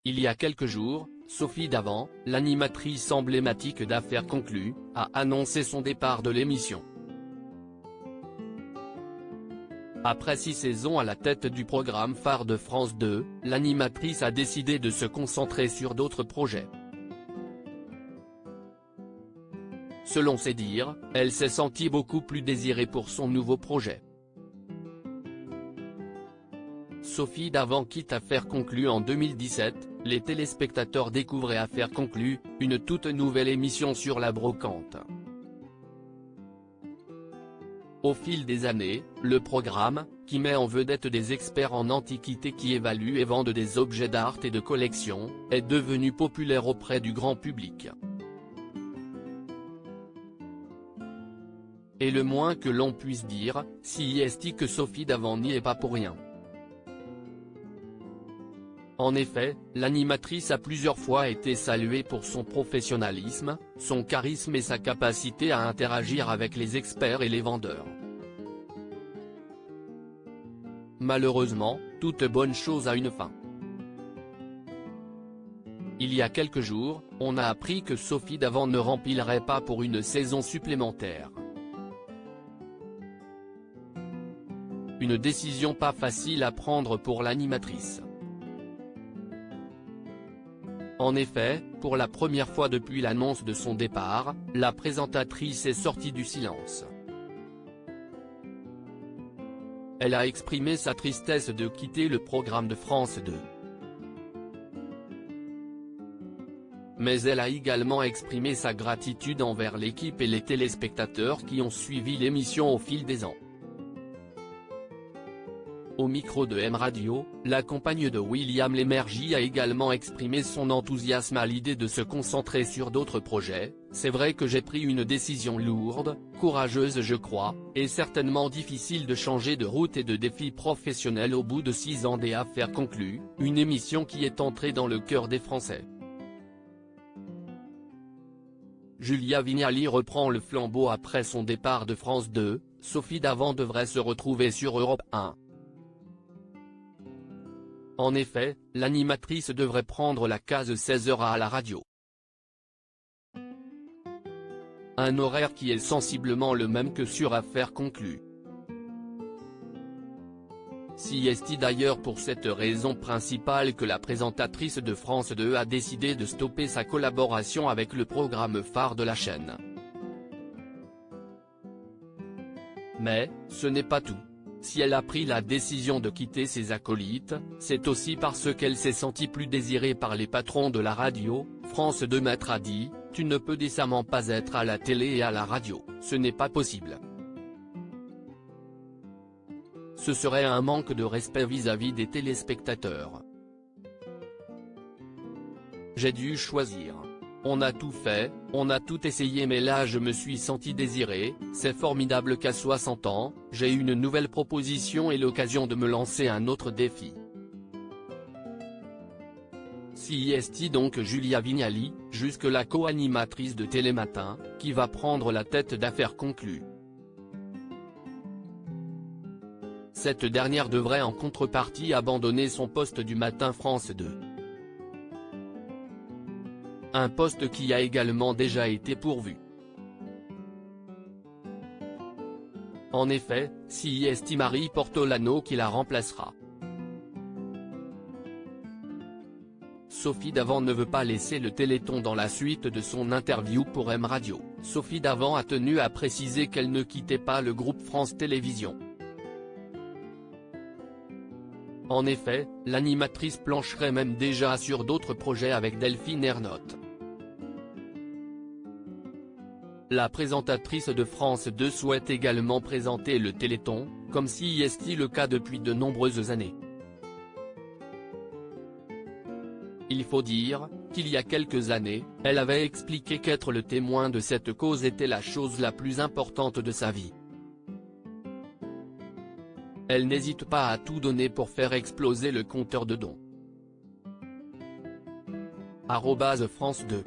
Il y a quelques jours, Sophie Davant, l'animatrice emblématique d'Affaires conclues, a annoncé son départ de l'émission. Après 6 saisons à la tête du programme phare de France 2, l'animatrice a décidé de se concentrer sur d'autres projets. Selon ses dires, elle s'est sentie beaucoup plus désirée pour son nouveau projet. Sophie Davant quitte Affaires conclues en 2017, les téléspectateurs découvraient Affaires conclues, une toute nouvelle émission sur la brocante. Au fil des années, le programme, qui met en vedette des experts en antiquités qui évaluent et vendent des objets d'art et de collection, est devenu populaire auprès du grand public. Et le moins que l'on puisse dire, si est que Sophie Davant n'y est pas pour rien. En effet, l'animatrice a plusieurs fois été saluée pour son professionnalisme, son charisme et sa capacité à interagir avec les experts et les vendeurs. Malheureusement, toute bonne chose a une fin. Il y a quelques jours, on a appris que Sophie Davant ne remplirait pas pour une saison supplémentaire. Une décision pas facile à prendre pour l'animatrice. En effet, pour la première fois depuis l'annonce de son départ, la présentatrice est sortie du silence. Elle a exprimé sa tristesse de quitter le programme de France 2. Mais elle a également exprimé sa gratitude envers l'équipe et les téléspectateurs qui ont suivi l'émission au fil des ans. Au micro de M Radio, la compagne de William Lémergie a également exprimé son enthousiasme à l'idée de se concentrer sur d'autres projets. C'est vrai que j'ai pris une décision lourde, courageuse je crois, et certainement difficile de changer de route et de défi professionnel au bout de 6 ans des Affaires conclues, une émission qui est entrée dans le cœur des Français. Julia Vignali reprend le flambeau après son départ de France 2, Sophie Davant devrait se retrouver sur Europe 1. En effet, l'animatrice devrait prendre la case 16h à la radio. Un horaire qui est sensiblement le même que sur Affaires conclues. C'est d'ailleurs pour cette raison principale que la présentatrice de France 2 a décidé de stopper sa collaboration avec le programme phare de la chaîne. Mais, ce n'est pas tout. Si elle a pris la décision de quitter ses acolytes, c'est aussi parce qu'elle s'est sentie plus désirée par les patrons de la radio. France 2 Maître a dit, « Tu ne peux décemment pas être à la télé et à la radio, ce n'est pas possible. Ce serait un manque de respect vis-à-vis des téléspectateurs. J'ai dû choisir. On a tout fait, on a tout essayé mais là je me suis senti désiré, c'est formidable qu'à 60 ans, j'ai une nouvelle proposition et l'occasion de me lancer un autre défi. » C'est donc Julia Vignali, jusque-là co-animatrice de Télématin, qui va prendre la tête d'Affaires conclues. Cette dernière devrait en contrepartie abandonner son poste du matin France 2. Un poste qui a également déjà été pourvu. En effet, c'est Marie Portolano qui la remplacera. Sophie Davant ne veut pas laisser le Téléthon dans la suite de son interview pour M Radio. Sophie Davant a tenu à préciser qu'elle ne quittait pas le groupe France Télévisions. En effet, l'animatrice plancherait même déjà sur d'autres projets avec Delphine Ernotte. La présentatrice de France 2 souhaite également présenter le Téléthon, comme c'est le cas depuis de nombreuses années. Il faut dire, qu'il y a quelques années, elle avait expliqué qu'être le témoin de cette cause était la chose la plus importante de sa vie. Elle n'hésite pas à tout donner pour faire exploser le compteur de dons. @France 2